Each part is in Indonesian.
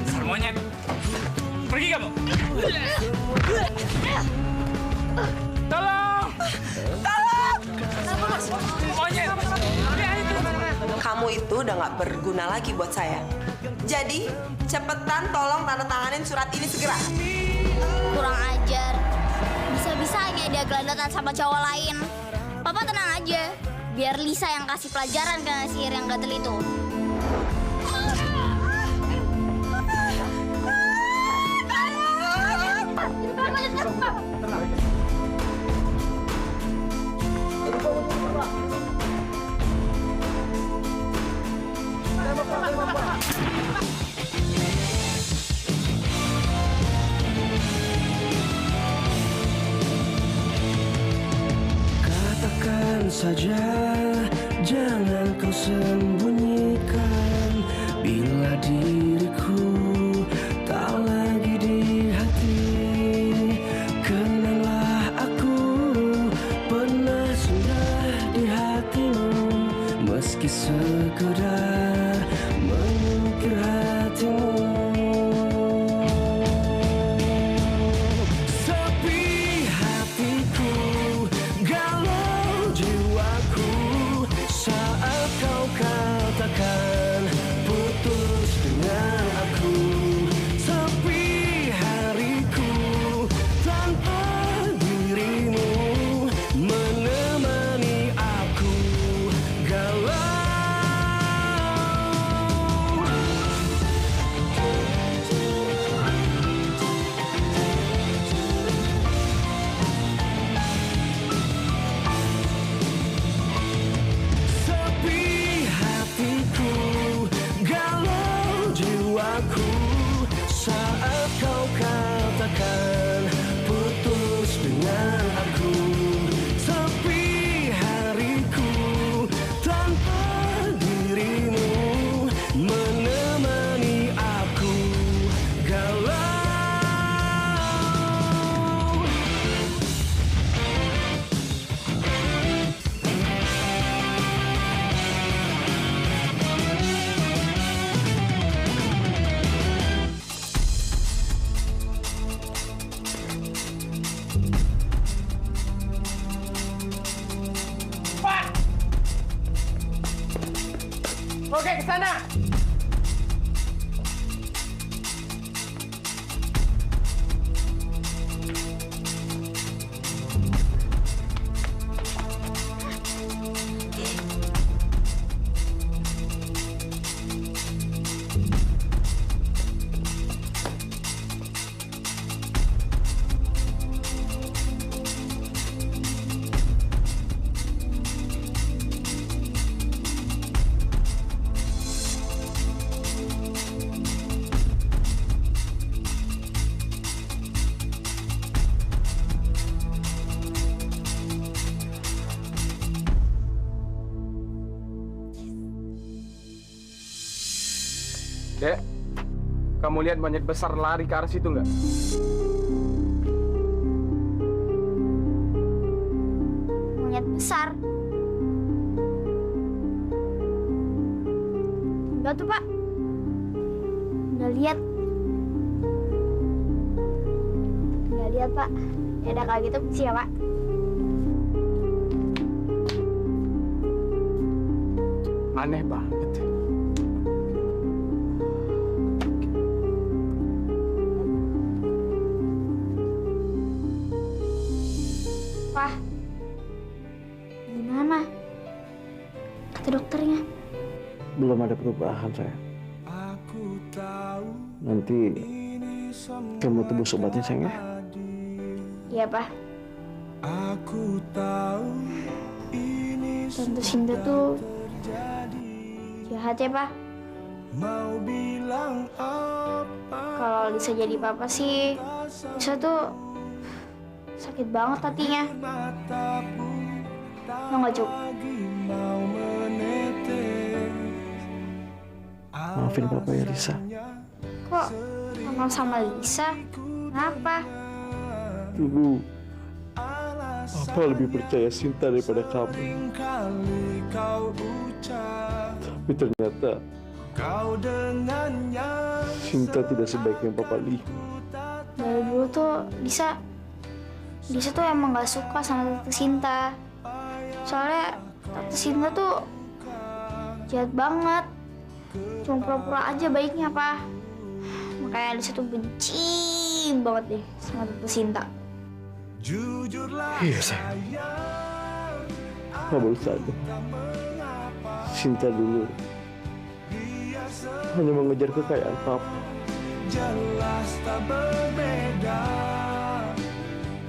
Dasar monyet. Pergi kamu. Tolong! Tolong! Monyet! Kamu itu udah nggak berguna lagi buat saya. Jadi, cepetan tolong tanda tanganin surat ini segera. Kurang ajar. Bisa-bisanya dia gelandangan sama cowok lain. Papa tenang aja. Biar Lisa yang kasih pelajaran ke sihir yang gatel itu. Katakan saja, jangan kau sembunyikan. Bila diriku tak lagi di hati, kenanglah aku pernah singgah di hatimu. Meski sekedar mengukir hatimu. Sepi hatiku, galau jiwaku, saat kau katakan putus dengan aku. Sepi hariku tanpa dirimu menemani aku galau. Sepi hatiku, galau jiwaku, saat kau katakan putus dengan aku. Sepi hariku tanpa dirimu menemani aku galau. Pak! Oke, ke sana. Dek, kamu lihat monyet besar lari ke arah situ nggak? Monyet besar. Enggak tuh, Pak. Nggak lihat. Nggak lihat, Pak. Ya udah kalau gitu, sih ya, Pak. Aneh banget. Pak, gimana? Kata dokternya. Belum ada perubahan, sayang. Nanti kamu tebus obatnya, sayang, ya. Iya, Pak. Tante Sinta tuh jahat ya, Pak. Kalau Lisa jadi papa sih, Lisa tuh sakit banget hatinya. Lo nggak, Cuk? Maafin papa ya, Lisa. Kok kenal sama Lisa? Kenapa? Dulu papa lebih percaya Sinta daripada kamu. Tapi ternyata Sinta tidak sebaik yang Papa lihat. Dari dulu tuh Lisa tuh emang gak suka sama Tante Sinta. Soalnya Tante Sinta tuh jahat banget. Cuma pura-pura aja baiknya, Pak. Makanya Lisa tuh benci banget deh sama Tante Sinta. Iya, sayang. Baru saja Sinta dulu hanya mengejar kekayaan Papa.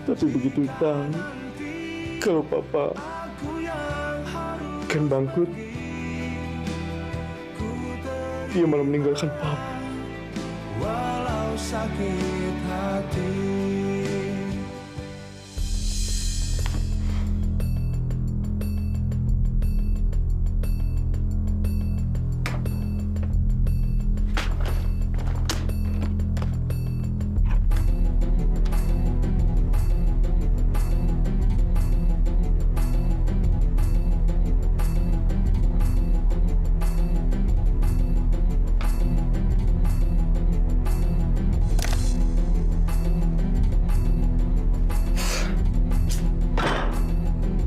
Tapi begitu tahu kalau Papa akan bangkrut, dia malah meninggalkan Papa. Walau sakit hati.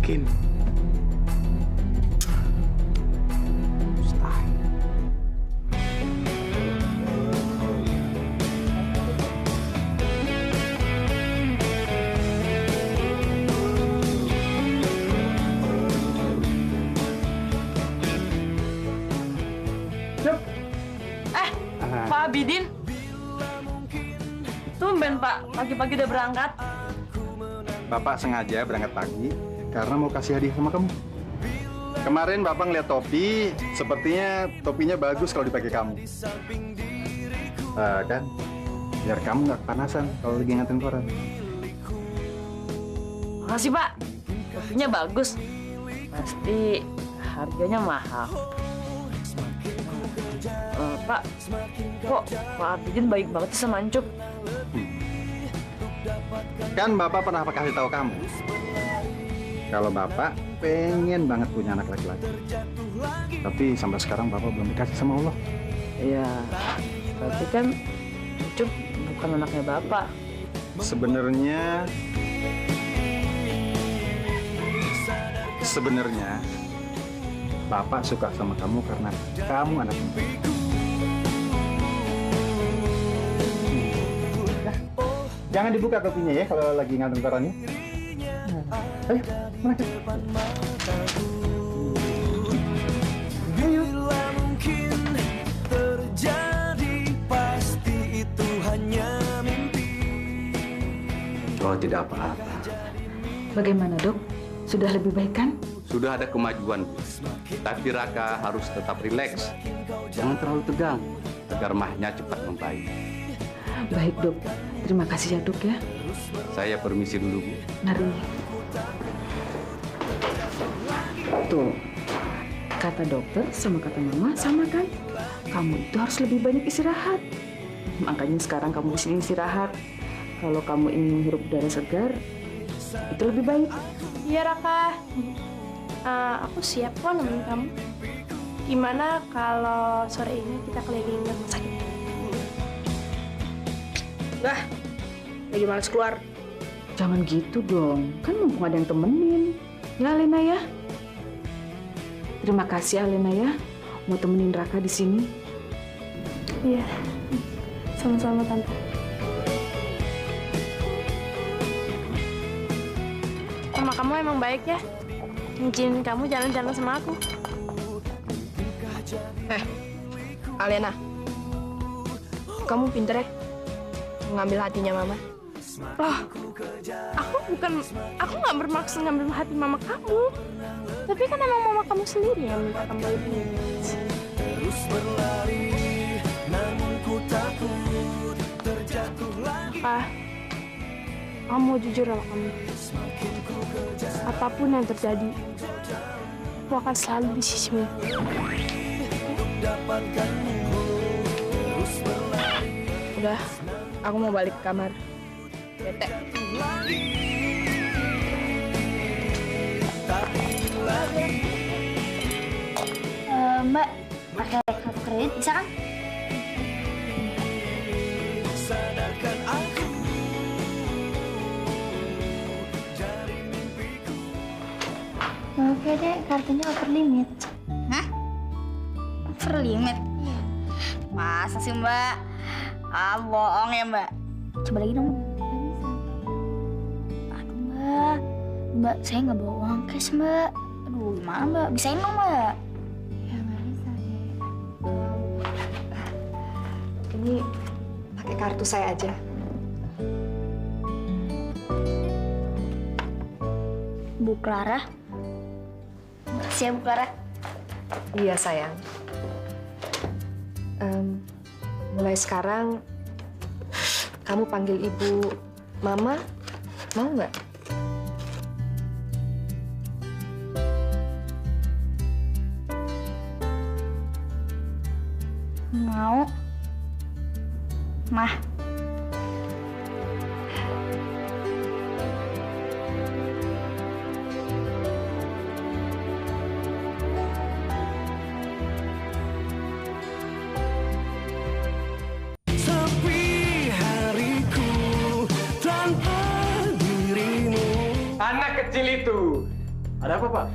Mungkin Pak Abidin, tumben Pak, pagi-pagi udah berangkat. Bapak sengaja berangkat pagi karena mau kasih hadiah sama kamu. Kemarin Bapak ngeliat topi, sepertinya topinya bagus kalau dipakai kamu. Kan, biar kamu nggak kepanasan kalau lagi nganterin koran. Makasih Pak, topinya bagus. Pasti harganya mahal. Pak, kok Pak Abidin baik banget sih sama Ancup? Kan Bapak pernah kasih tahu kamu kalau Bapak pengen banget punya anak laki-laki. Tapi sampai sekarang Bapak belum dikasih sama Allah. Iya, tapi kan Ancup bukan anaknya Bapak. Sebenarnya Bapak suka sama kamu karena kamu anaknya. Jangan dibuka topinya ya kalau lagi ngantung korannya. Ayo, mana? Bila mungkin terjadi, pasti itu hanya mimpi. Oh, tidak apa-apa. Bagaimana, Dok? Sudah lebih baik kan? Sudah ada kemajuan, Bu. Tapi Raka harus tetap rileks. Jangan terlalu tegang, agar mahnya cepat membaik. Baik, Dok. Terima kasih ya, Dok ya. Saya permisi dulu, Bu. Mari. Tuh, kata dokter sama kata mama sama kan? Kamu itu harus lebih banyak istirahat. Makanya sekarang kamu di sini istirahat. Kalau kamu ingin menghirup udara segar, itu lebih baik. Iya Raka, aku siap kok nemenin kamu. Gimana kalau sore ini kita keliling rumah sakit? Wah, lagi males keluar. Jangan gitu dong, kan mumpung ada yang temenin. Ya, Alena ya. Terima kasih Alena ya, mau temenin Raka di sini. Iya, sama-sama Tante. Mama kamu emang baik ya, ngizinin kamu jalan-jalan sama aku. Alena, kamu pinter ya ngambil hatinya Mama. Loh, aku nggak bermaksud ngambil hati mama kamu. Tapi kan emang mama kamu sendiri yang minta kamu lebih. Terus berlari, namun ku takut terjatuh lagi. Apa? Kamu mau jujur sama kamu. Apapun yang terjadi, aku akan selalu di sisimu. Udah, aku mau balik ke kamar. Bete. Mbak, pakai kartu kredit bisa kan? Sadarkan aku. Oke deh, kartunya over limit. Hah? Over limit? Masa sih Mbak? Ah, bohong ya Mbak. Coba lagi dong. Aduh Mbak, Mbak saya nggak bawa uang cash Mbak. Aduh gimana Mbak? Bisain dong Mbak. Ya nggak bisa deh. Ini pakai kartu saya aja. Bu Clara. Makasih ya Bu Clara. Iya sayang. Mulai sekarang kamu panggil ibu Mama, mau nggak? Mau. Mah. Sepi hariku tanpa dirimu. Anak kecil itu. Ada apa, Pak?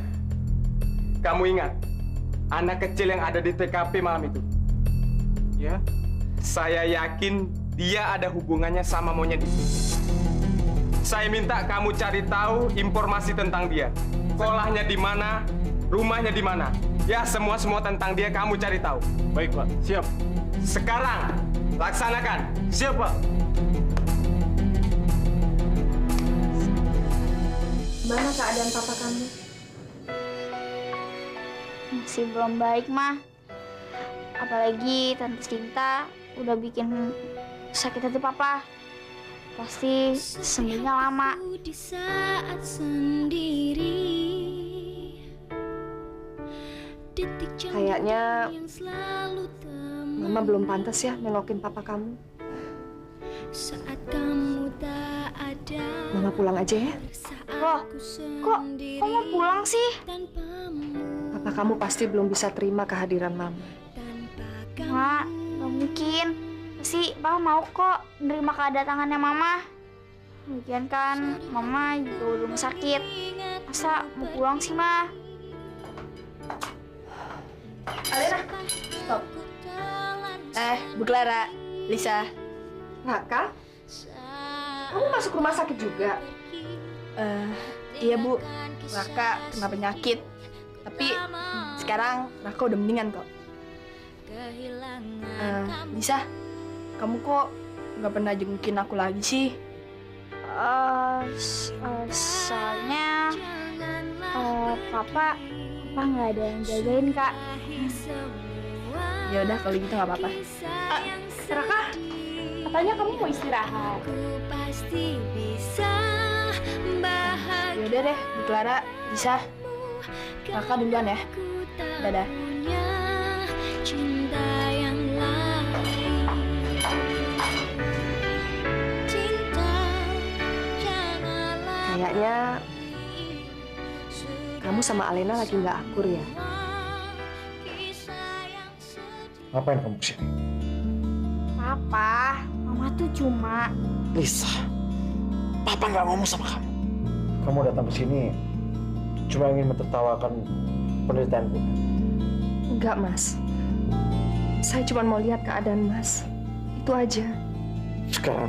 Kamu ingat anak kecil yang ada di TKP malam itu? Ya. Saya yakin dia ada hubungannya sama monyet itu. Saya minta kamu cari tahu informasi tentang dia. Sekolahnya di mana, rumahnya di mana. Ya, semua tentang dia kamu cari tahu. Baik, Pak. Siap. Sekarang, laksanakan. Siap, Pak. Mana keadaan papa kamu? Masih belum baik mah. Apalagi Tante Sinta udah bikin sakit hati papa. Pasti sembuhnya lama. Di saat sendiri, Kayaknya Mama belum pantas ya nengokin papa kamu. saat kamu tak ada. Mama pulang aja ya. Loh, kok mau pulang sih? Papa kamu pasti belum bisa terima kehadiran Mama. Mak, gak mungkin. Pasti Papa mau kok nerima kedatangannya Mama. Lagian kan Mama juga udah rumah sakit. Masa mau pulang sih, Ma? Alena, stop. Bu Clara, Lisa. Raka, kamu masuk rumah sakit juga? Iya Bu, Raka kena penyakit. Tapi sekarang Raka udah mendingan kok. Lisa, kamu kok nggak pernah jengukin aku lagi sih? Soalnya Papa nggak ada yang jagain, Kak. Ya udah kalau gitu nggak apa-apa. Raka, katanya kamu mau istirahat. Ya udah deh, Bu Clara, Lisa. Raka duluan ya. Dadah. Cinta yang lain. Cinta janganlah. Kayaknya kamu sama Alena lagi nggak akur ya? Ngapain kamu kesini? Papa, Mama tuh cuma... Lisa, Papa nggak ngomong sama kamu. Kamu datang ke sini cuma ingin mentertawakan penderitaanku. Enggak, Mas. Saya cuma mau lihat keadaan Mas. Itu aja. Sekarang,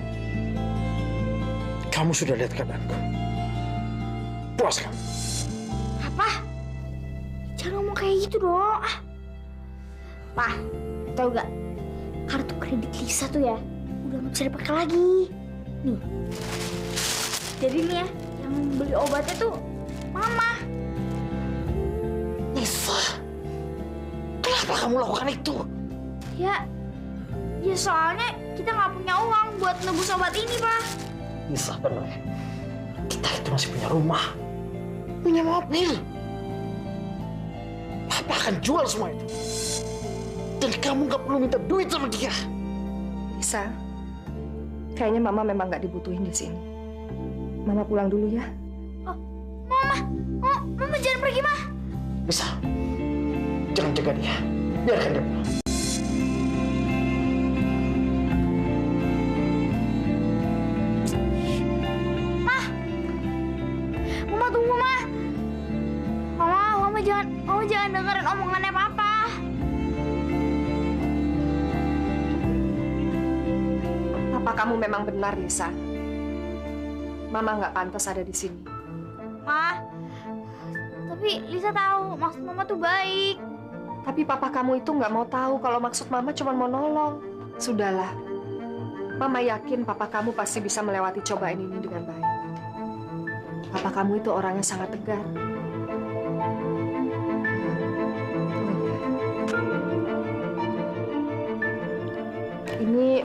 kamu sudah lihat keadaanku. Puas kan? Apa? Jangan ngomong kayak gitu dong. Pak, tau gak? Kartu kredit Lisa tuh ya, udah gak bisa dipakai lagi. Nih. Jadi nih ya, yang beli obatnya tuh Mama. Lisa, kenapa kamu lakukan itu? Ya soalnya kita nggak punya uang buat nebus obat ini, Pak. Lisa, benar. Kita itu masih punya rumah, punya mobil. Papa akan jual semua itu. Dan kamu nggak perlu minta duit sama dia. Lisa, kayaknya Mama memang nggak dibutuhin di sini. Mama pulang dulu ya. Oh, Mama jangan pergi, Ma. Lisa, jangan jaga dia. Biarkan dia pulang. Mama tunggu, Ma. Mama jangan dengerin omongannya Papa. Papa kamu memang benar, Lisa. Mama nggak pantas ada di sini. Ma, tapi Lisa tahu maksud Mama tuh baik. Tapi papa kamu itu nggak mau tahu kalau maksud Mama cuma mau nolong. Sudahlah. Mama yakin papa kamu pasti bisa melewati cobaan ini dengan baik. Papa kamu itu orangnya sangat tegar. Ini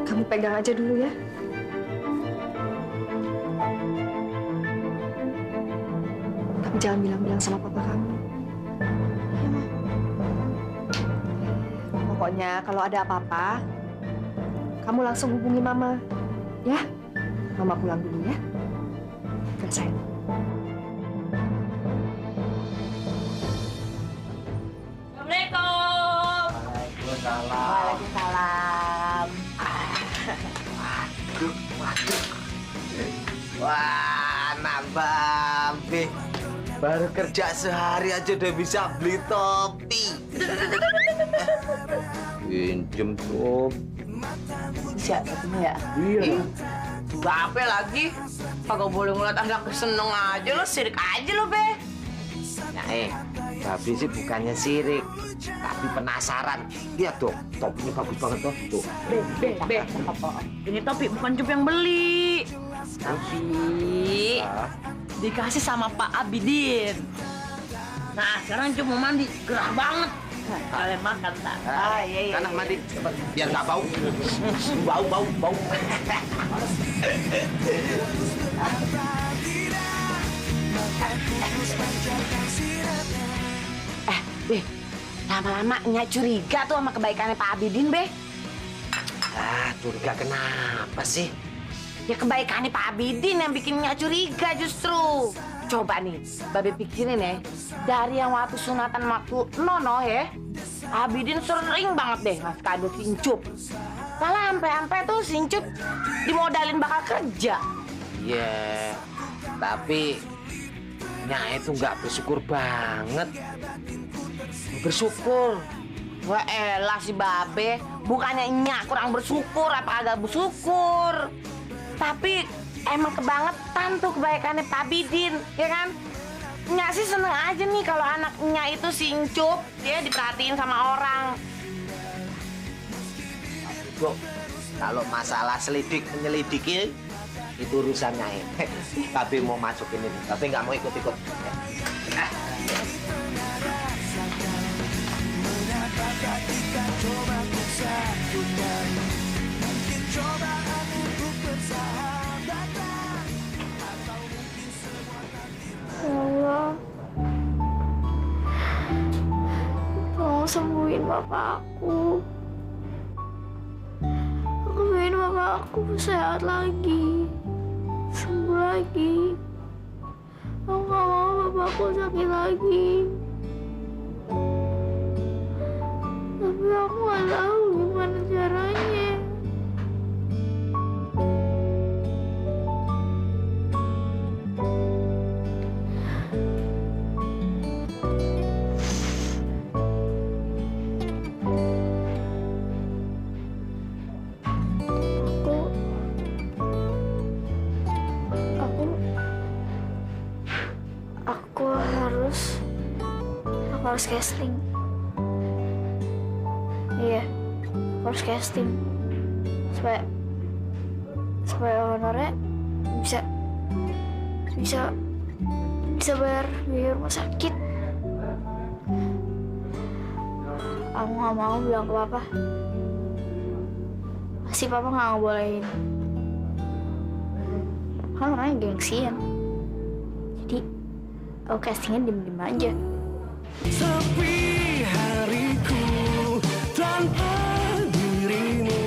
kamu pegang aja dulu ya. Tapi jangan bilang-bilang sama papa kamu. Pokoknya kalau ada apa-apa, kamu langsung hubungi Mama. Ya? Mama pulang dulu ya. Udah sayang. Assalamualaikum. Waalaikumsalam. Waduh. Wah, nambah. Baru kerja sehari aja udah bisa beli topi. Pinjem topi. Siapa ya? Iya. Bape lagi. Kagak boleh ngeliat anak seneng aja lo, sirik aja lo, Be. Nah, Babe sih bukannya sirik, tapi penasaran. Lihat tuh, topinya bagus banget tuh. Tuh. Be. Ini topi bukan Cup yang beli. Tapi dikasih sama Pak Abidin. Nah, sekarang Cup mau mandi, gerah banget. Kalian makan, tak? Iya. Anak mandi, cepat. Biar nggak bau. Bau. Be, lama-lama Nya curiga tuh sama kebaikannya Pak Abidin, Be. Curiga kenapa sih? Ya kebaikannya Pak Abidin yang bikin Nya curiga justru. Coba nih, Babe pikirin ya. Dari yang waktu sunatan waktu Nono ya, Abidin sering banget deh ngasih kado Sincup. Malah sampai tuh Sincup dimodalin bakal kerja. Iya, tapi Nya itu nggak bersyukur banget. Bersyukur. Wah elah si Babe, bukannya Nya kurang bersyukur apa agak bersyukur. Tapi emang kebangetan tuh kebaikannya Pak Abidin, ya kan? Nya sih seneng aja nih kalau anaknya itu Sincup, dia diperhatiin sama orang. Bu, kalau masalah menyelidiki itu urusannya Tapi mau masukin ini, tapi nggak mau ikut-ikut. Ya Allah, tolong sembuhin bapak aku. Aku pengen bapak aku sehat lagi, sembuh lagi. Aku gak mau bapakku sakit lagi. Tapi aku gak tahu gimana caranya. Aku harus casting. Iya, aku harus casting supaya honornya bisa bayar biaya rumah sakit. Aku nggak mau bilang ke papa. Pasti papa nggak ngebolehin. Kan orangnya gengsian. Jadi aku castingnya diem-diem aja. Sepi hariku tanpa dirimu.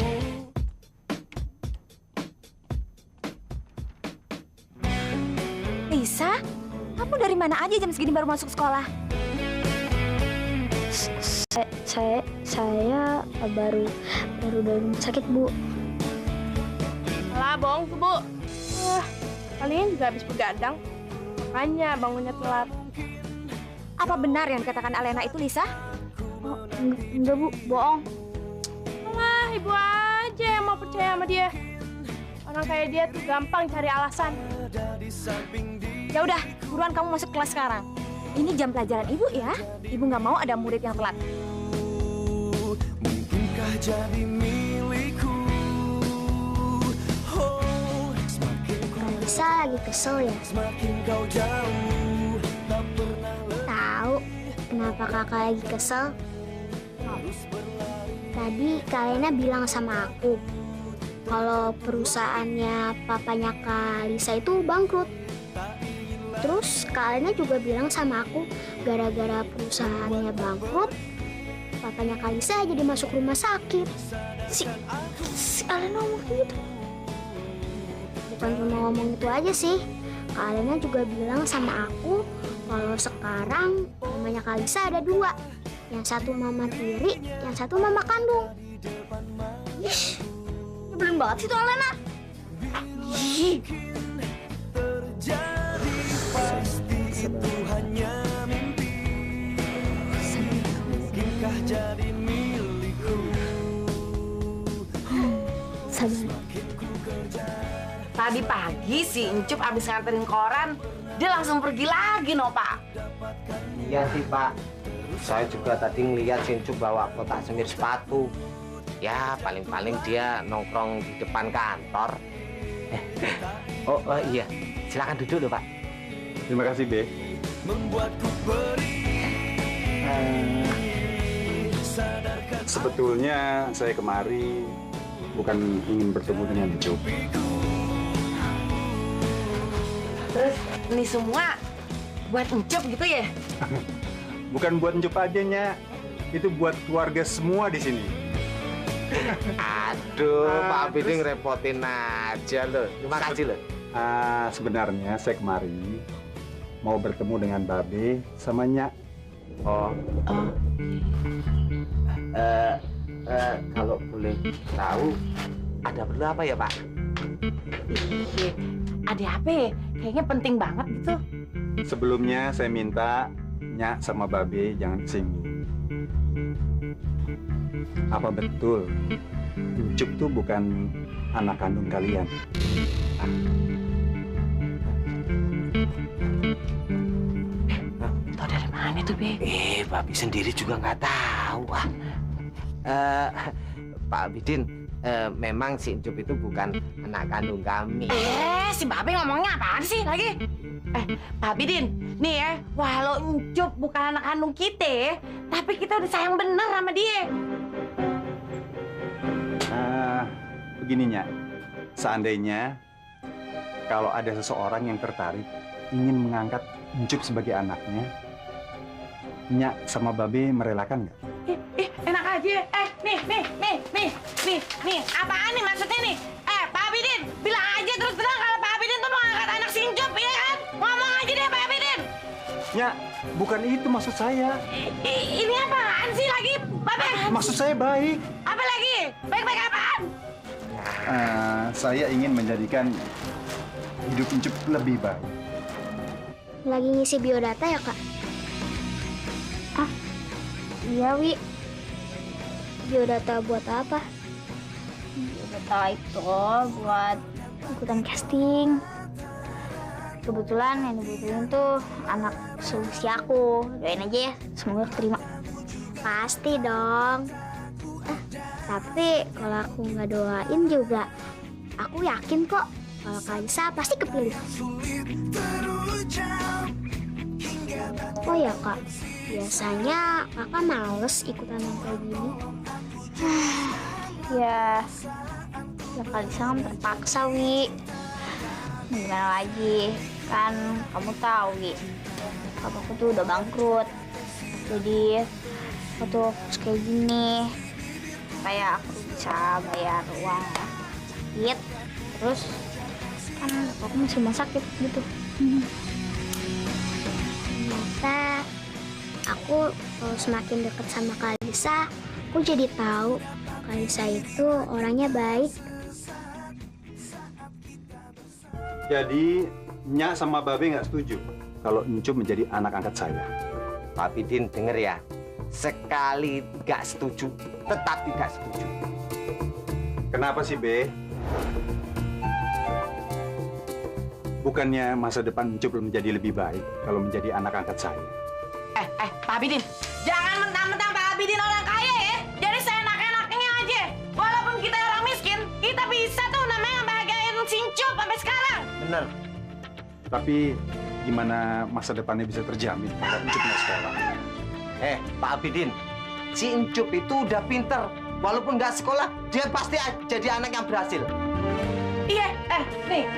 Lisa, kamu dari mana aja jam segini baru masuk sekolah? Saya baru dari rumah sakit, Bu. Alah, bohong tuh, Bu. Kalian juga habis begadang. Makanya bangunnya telat. Apa benar yang dikatakan Alena itu, Lisa? Oh, enggak, Bu. Bohong. Alah, ibu aja yang mau percaya sama dia. Orang kayak dia tuh gampang cari alasan. Ya udah, buruan kamu masuk kelas sekarang. Ini jam pelajaran ibu ya. Ibu nggak mau ada murid yang telat. Mungkinkah jadi milikku? Oh, semakin kau Lisa lagi kesel ya? semakin kau jauh, tak pernah Tahu kenapa kakak lagi kesel? Tadi Kalena bilang sama aku kalau perusahaannya papanya Kak Lisa itu bangkrut. Terus Kalena juga bilang sama aku gara-gara perusahaannya bangkrut, papanya Kak Lisa jadi masuk rumah sakit. Si Kalena ngomong gitu. Bukan cuma ngomong itu aja sih. Kalena juga bilang sama aku kalau sekarang mamanya Kak Lisa ada dua. Yang satu mama tiri, yang satu mama kandung. Ish, nyebelin banget sih tuh Alena. Ih. pasti itu hanya mimpi. Mungkinkah jadi milikku? Sabar. Tadi pagi si Encup abis nganterin koran, dia langsung pergi lagi, no Pak. Iya sih, Pak. Saya juga tadi ngeliat si Encup bawa kotak semir sepatu. Ya, paling-paling dia nongkrong di depan kantor. Oh, iya. Silakan duduk loh, Pak. Terima kasih, Be. Membuatku beri. Sebetulnya saya kemari bukan ingin bertemu dengan Encup. Terus ini semua buat Encup gitu ya? Bukan buat Encup aja, Nya. Itu buat keluarga semua di sini. Aduh, Pak Abidin ngerepotin aja loh. Terima kasih loh. Sebenarnya saya kemari mau bertemu dengan Babe sama Nya. Kalau boleh tahu, ada perlu apa ya, Pak? Ada apa ya? Kayaknya penting banget gitu. Sebelumnya saya minta Nya sama Babe jangan singgung. Apa betul Encup tuh bukan anak kandung kalian? Tahu dari mana tuh, Be? Babi sendiri juga nggak tahu. Pak Abidin, memang si Encup itu bukan anak kandung kami. Si Babe ngomongnya apaan sih lagi? Pak Abidin, nih ya, walau Encup bukan anak kandung kita, tapi kita udah sayang bener sama dia. Begini, Nya. Seandainya kalau ada seseorang yang tertarik ingin mengangkat Encup sebagai anaknya, Nya sama Babe merelakan nggak? Enak aja. Nih, apaan nih maksudnya nih? Pak Abidin, bilang aja terus terang kalau Pak Abidin tuh mau ngangkat anak si Encup, ya kan? Ngomong aja deh, Pak Abidin. Nya, bukan itu maksud saya. Ini apaan sih lagi, Babe? Maksud saya baik. Apa lagi? Baik-baik apaan? Saya ingin menjadikan hidup Encup lebih baik. Lagi ngisi biodata ya, Kak? Iya, Wi. Biodata buat apa? Biodata itu buat ikutan casting. Kebetulan yang dibutuhin tuh anak seusia aku. Doain aja ya, semoga keterima. Pasti dong. Tapi kalau aku nggak doain juga, aku yakin kok kalau Kak Lisa pasti kepilih. Oh ya, Kak, biasanya Kakak males ikutan yang kayak gini. Ya Kak Lisa kan terpaksa, Wi. Gimana lagi? Kan kamu tahu, Wi, papaku tuh udah bangkrut. Jadi aku tuh harus kayak gini supaya aku bisa bayar uang sakit. Terus kan aku masih rumah sakit gitu. Ternyata Aku semakin dekat sama Kak Lisa, aku jadi tahu Kak Lisa itu orangnya baik. Jadi, Nyak sama Babe nggak setuju kalau Encup menjadi anak angkat saya. Pak Bidin denger ya, sekali nggak setuju, tetap tidak setuju. Kenapa sih, Be? Bukannya masa depan Encup menjadi lebih baik kalau menjadi anak angkat saya? Pak Abidin, jangan mentang-mentang Pak Abidin orang kaya ya. Jadi seenak-enaknya aja. Walaupun kita orang miskin, kita bisa tuh namanya bahagiain si Encup sampai sekarang. Bener. Tapi gimana masa depannya bisa terjamin kalau Encup nggak sekolah? Pak Abidin, si Encup itu udah pinter. Walaupun nggak sekolah, dia pasti jadi anak yang berhasil. Iya, nih.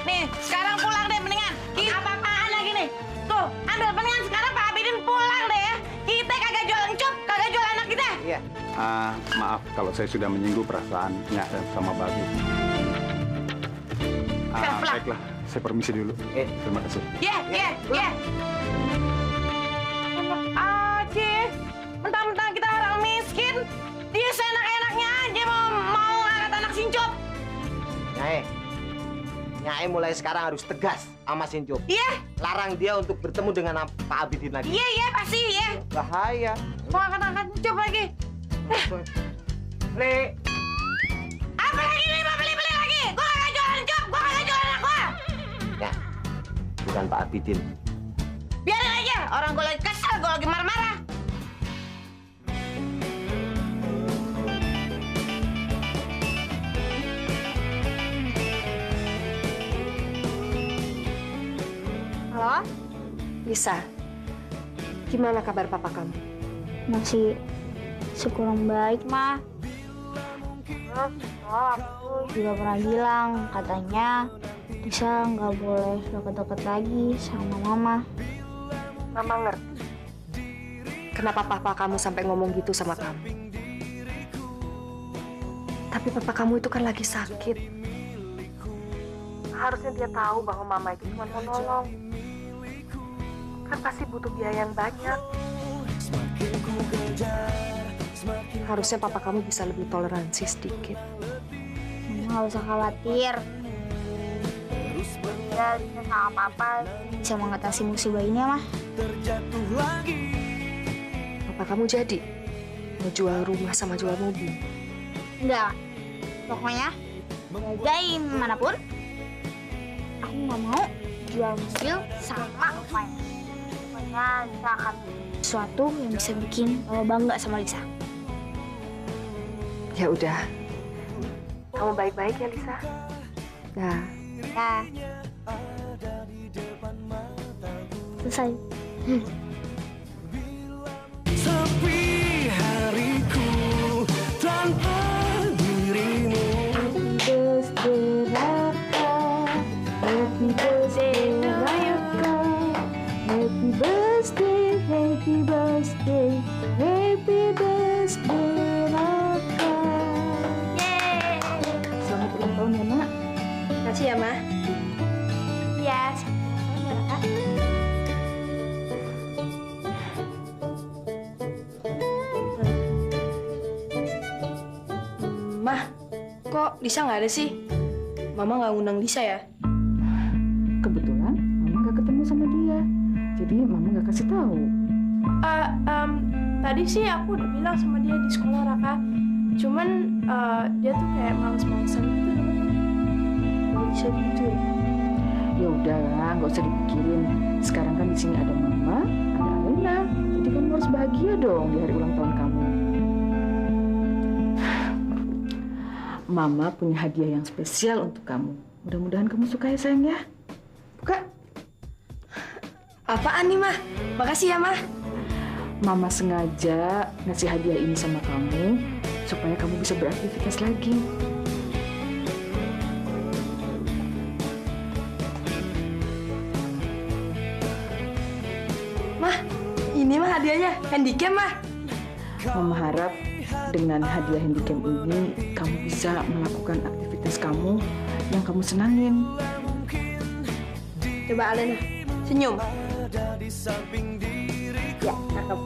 Nih, sekarang pulang deh mendingan. Apa-apaan lagi nih? Tuh, ambil mendingan sekarang Pak Abidin pulang deh ya. Kita kagak jual Encup, kagak jual anak kita. Iya. Maaf kalau saya sudah menyinggung perasaan Nyak sama Babe. Baiklah, saya permisi dulu. Terima kasih. Iya. Enak aja. Mentang-mentang kita orang miskin, dia seenak-enaknya aja mau angkat anak si Encup. Nyai mulai sekarang harus tegas sama si Encup. Iya. Larang dia untuk bertemu dengan Pak Abidin lagi. Iya, pasti ya. Bahaya. Mau angkat Encup lagi. Le. Apa lagi nih, mau beli lagi? Gua kagak jualan Encup, gua kagak jualan anak gua. Ya, bukan Pak Abidin. Biarin aja, orang gua lagi kesel, gua lagi marah-marah. Halo? Lisa, gimana kabar papa kamu? Masih kurang baik, Ma. Aku juga pernah bilang, katanya Lisa nggak boleh deket-deket lagi sama Mama. Mama ngerti. Kenapa papa kamu sampai ngomong gitu sama kamu? Tapi papa kamu itu kan lagi sakit. Harusnya dia tahu bahwa Mama itu cuma mau nolong. Kan pasti butuh biaya yang banyak. Harusnya papa kamu bisa lebih toleransi sedikit. Mama nggak usah khawatir. Ya, Lisa sama Papa bisa mengatasi musibah ini, Mah. Papa kamu jadi mau jual rumah sama jual mobil? Enggak. Pokoknya, jagain manapun, aku nggak mau jual mobil sama apa ya. Pokoknya Lisa akan sesuatu yang bisa bikin Papa bangga sama Lisa. Ya udah. Kamu baik-baik ya, Lisa? Nah. Ya. Selesai. Sepi hariku tanpa dirimu. Happy birthday, Raka. Happy birthday, happy birthday, happy birthday, Raka. Yeay. Selamat ulang tahun ya, Mak. Makasih ya, Ma. Iya, selamat ya, Raka. Mah, kok Lisa nggak ada sih? Mama nggak ngundang Lisa ya? Kebetulan Mama nggak ketemu sama dia, jadi Mama nggak kasih tahu. Tadi sih aku udah bilang sama dia di sekolah, Raka. Cuman dia tuh kayak males-malesan gitu. Bisa gitu ya? Ya udahlah, nggak usah dipikirin. Sekarang kan di sini ada Mama, ada Alena. Jadi kamu harus bahagia dong di hari ulang tahun kamu. Mama punya hadiah yang spesial untuk kamu. Mudah-mudahan kamu suka ya, sayang ya. Buka. Apaan nih, Mah? Makasih ya, Mah. Mama sengaja ngasih hadiah ini sama kamu supaya kamu bisa beraktivitas lagi. Mah, ini mah hadiahnya handycam, Mah. Mama harap dengan hadiah handycam ini kamu bisa melakukan aktivitas kamu yang kamu senangin. Coba Alena, senyum. Ya, cakep.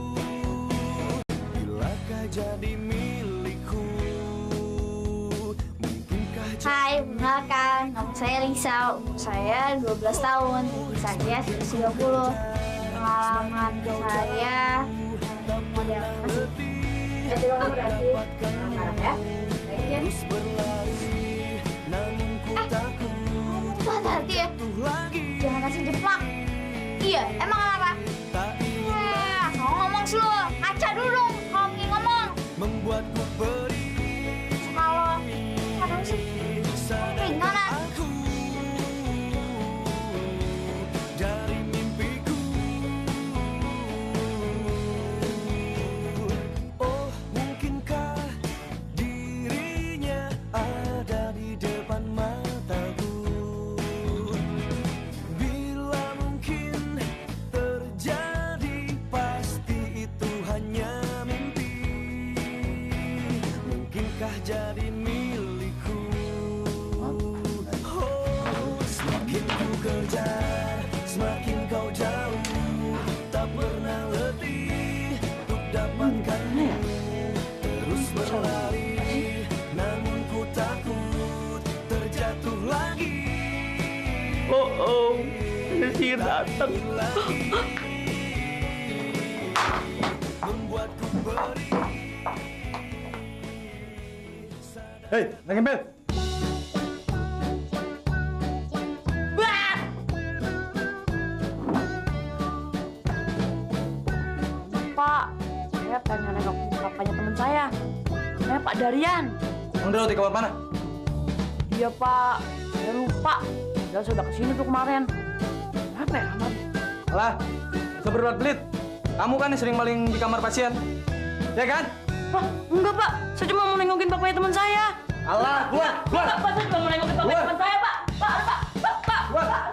Hai, perkenalkan, nama saya Lisa, umur saya 12 tahun, tinggi saya 130. Pengalaman saya model kasih. Terima kasih. Selamat ya. Hati-hati ya. Jangan kasih jeplak. Iya, emang kenapa? Ngomong sih lo, ngaca dulu kalau ingin ngomong. Kalau kadang sih keringanan. Oh, mungkinkah dirinya ada di depan mataku? Bila mungkin terjadi, pasti itu hanya mimpi. Mungkinkah jadi milikku? Oh, semakin ku kejar, semakin kau jauh, tak pernah letih untuk dapatkanmu. Terus berlari, namun ku takut terjatuh lagi. Oh, Sihir datang. Hei, Neng Embel. Pak, saya pengen nengok bapaknya teman saya. Namanya Pak Darian. Udah di kamar mana? Iya Pak, saya lupa. Dia sudah kesini tuh kemarin. Apa ya kamar? Alah, seberbuat pelit. Kamu kan yang sering maling di kamar pasien. Ya kan? Pak, enggak Pak. Saya cuma mau nengokin bapaknya teman saya. Alah, keluar. Pak, saya cuma mau nengokin bapaknya teman saya, Pak. Pak. Saya keluar, Pak.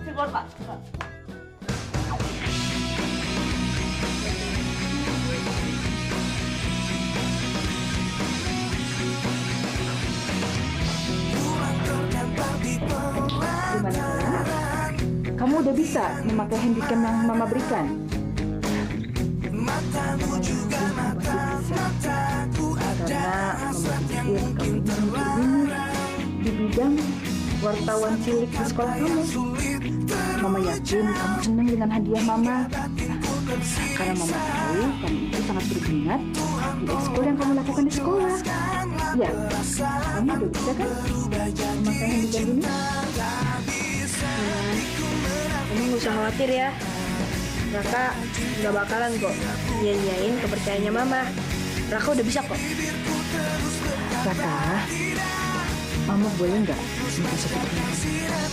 Gimana sayang? Kamu udah bisa memakai handycam yang Mama berikan? Karena Mama pikir kamu ini berminat di bidang wartawan cilik di sekolah kamu. Mama yakin kamu senang dengan hadiah Mama. Karena Mama tahu kamu itu sangat berminat di ekskul yang kamu lakukan di sekolah. Ya, kamu udah bisa kan memakai handycam ini? Kamu nggak usah khawatir ya. Raka nggak bakalan kok nyanyain kepercayaannya Mama. Raka udah bisa kok. Raka, Mama boleh nggak minta satu permintaan?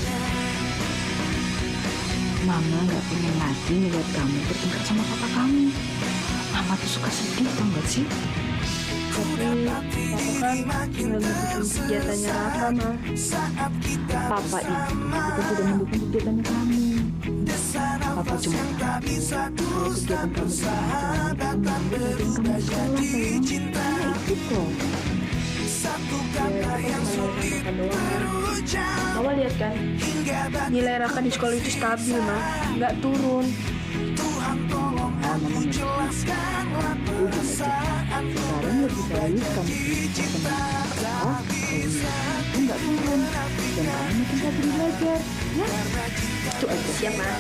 Mama nggak pengen lagi ngeliat kamu bertengkar sama papa kamu. Mama tuh suka sedih, tau nggak sih? Tapi Papa kan tinggal mendukung kegiatannya Raka, Ma. Papa itu bukan tidak mendukung kegiatannya kamu. Papa cuma tahu kalau kegiatan kamu di sana cuma mendukung kegiatan kamu di sekolah, sayang. Karena itu kok. Mama lihat kan, nilai Raka di sekolah itu stabil, Ma. Nggak turun. Sekarang lebih baik kamu bisa sama papa, kamu nggak turun dan kamu makin rajin belajar, ya? Itu aja. Siap, Ma.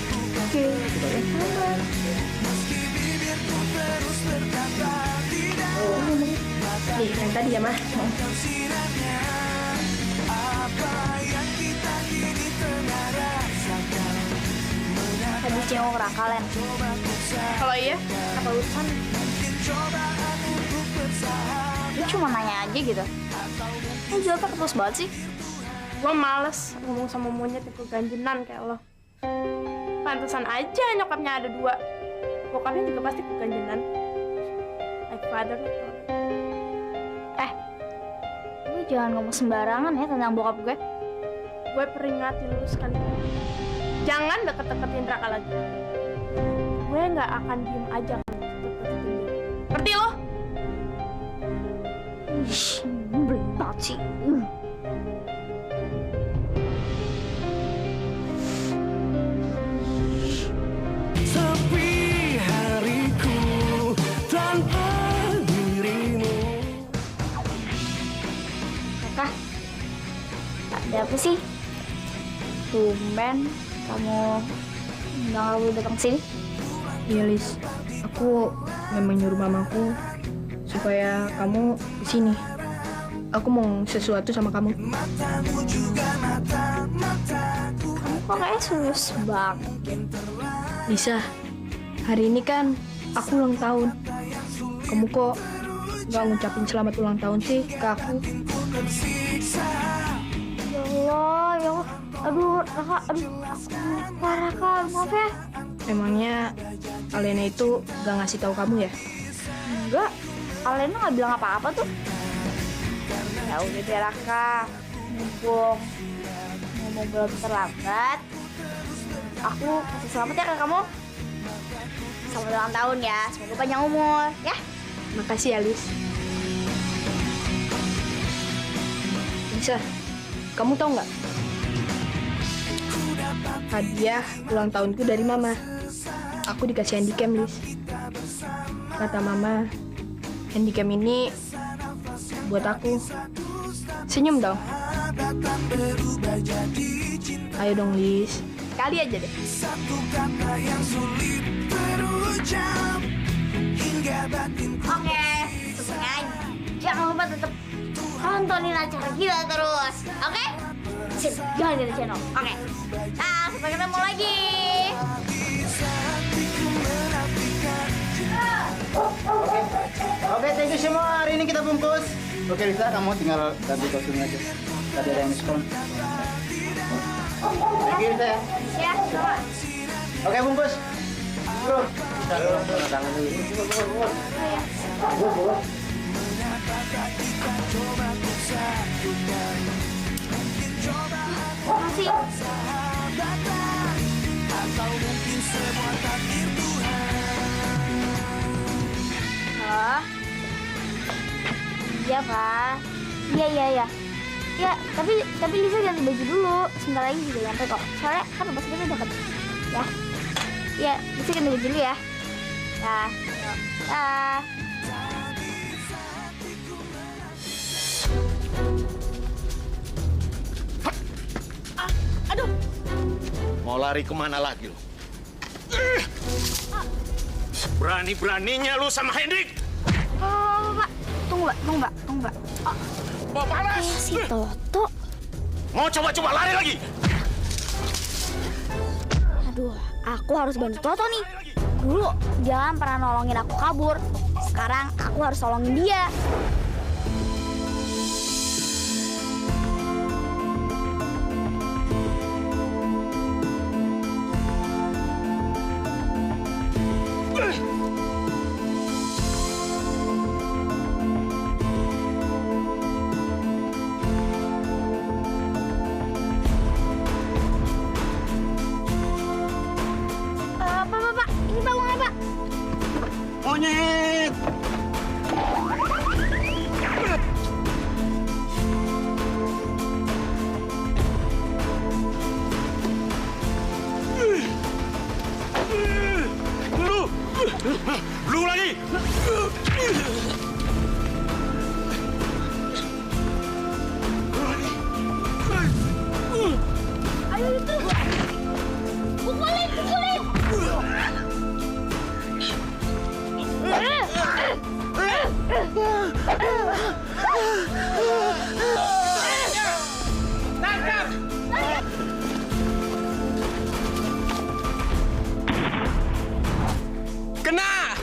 Oke, kita lihat sama. Nih, yang tadi ya, Ma. Habis jenguk Raka, Len. Kalau iya, apa urusan? Dia cuma nanya aja gitu. Lu jawabnya ketus banget sih. Gua males ngomong sama monyet yang keganjenan kayak lo. Pantesan aja nyokapnya ada 2. Bokapnya juga pasti keganjenan. Like father. Lu jangan ngomong sembarangan ya tentang bokap gue. Gue peringatin lu sekali lagi. Jangan deket-deketin Raka lagi. gue nggak akan diem aja kalau tetep-tetepin dia. Ngerti lo? Nyebelin banget sih. Sepi hariku tanpa dirimu. Kakak, ada apa sih? Tumben kamu nggak lalu datang sini? Iya, Lis. Aku memang nyuruh mamaku supaya kamu di sini. Aku mau sesuatu sama kamu. Kamu kok kayak serius banget? Lisa, hari ini kan aku ulang tahun. Kamu kok nggak ngucapin selamat ulang tahun sih ke aku? Ya Allah, ya Allah. Aduh, Raka, aduh, aku lupa, Raka, maaf ya. Emangnya Alena itu gak ngasih tahu kamu ya? Enggak, Alena nggak bilang apa-apa tuh. Ya udah deh, Raka. Mumpung ngomong belum terlambat, aku kasih selamat ya ke kamu. Selamat ulang tahun ya, semoga panjang umur, ya. Makasih, Alis. Lisa, kamu tahu nggak? Hadiah ulang tahunku dari Mama. Aku dikasih handycam, Lis. Kata Mama, handycam ini buat aku. Senyum dong. Ayo dong, Lis. Kali aja deh. Oke, semuanya jangan lupa tetap tontonin acara kita terus, oke? Sip, jangan di channel, oke? Nah, sampai ketemu lagi. Oke, thank you semua. Hari ini kita bungkus. Oke, Lisa, kamu tinggal ganti kostumnya aja. Tadi ada yang diskon. Thank you, Lisa. Ya, sama. Oke, bungkus. Bro, kita dulu tangan dulu. Makasih. Halo? Iya, Pak. Iya. Ya, tapi Lisa ganti baju dulu. Sebentar lagi juga nyampe kok. Soalnya kan rumah sakitnya dekat. Ya. Iya, Lisa ganti baju dulu ya. Dah. Dah. Aduh. Mau lari kemana lagi lo? Berani-beraninya lu sama Hendrik. Pak. Tunggu, Pak. Mau balas? Si Toto. Mau coba-coba lari lagi? Aduh, aku harus bantu Toto nih. Dulu jangan pernah nolongin aku kabur. Sekarang aku harus tolongin dia. Pak, ini Pak uangnya, Pak. Monyet! Lu lagi! Ayo itu. Pukulin. Tangkap! Kena!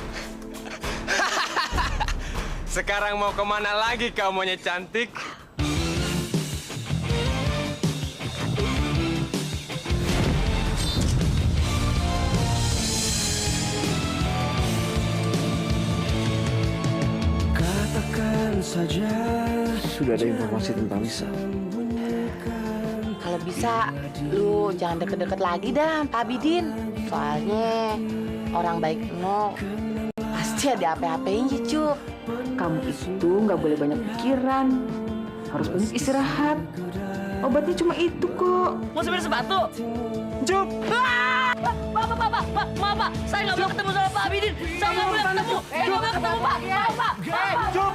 Sekarang mau kemana lagi kau monyet cantik? saja. Sudah ada informasi tentang Lisa. Kalau bisa, lu jangan deket-deket lagi dah, Pak Bidin. Soalnya orang baik no pasti ada apa-apanya, Cup. Kamu itu nggak boleh banyak pikiran, harus banyak istirahat. Obatnya cuma itu kok. Mau sambil sepatu? Cup! Pak, saya nggak boleh ketemu sama Pak Abidin. Saya nggak boleh ketemu. Saya nggak boleh ketemu, Pak. Pak. Cup!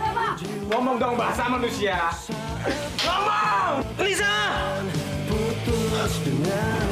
Ngomong dong bahasa manusia. Ngomong! Lisa! Putus dengan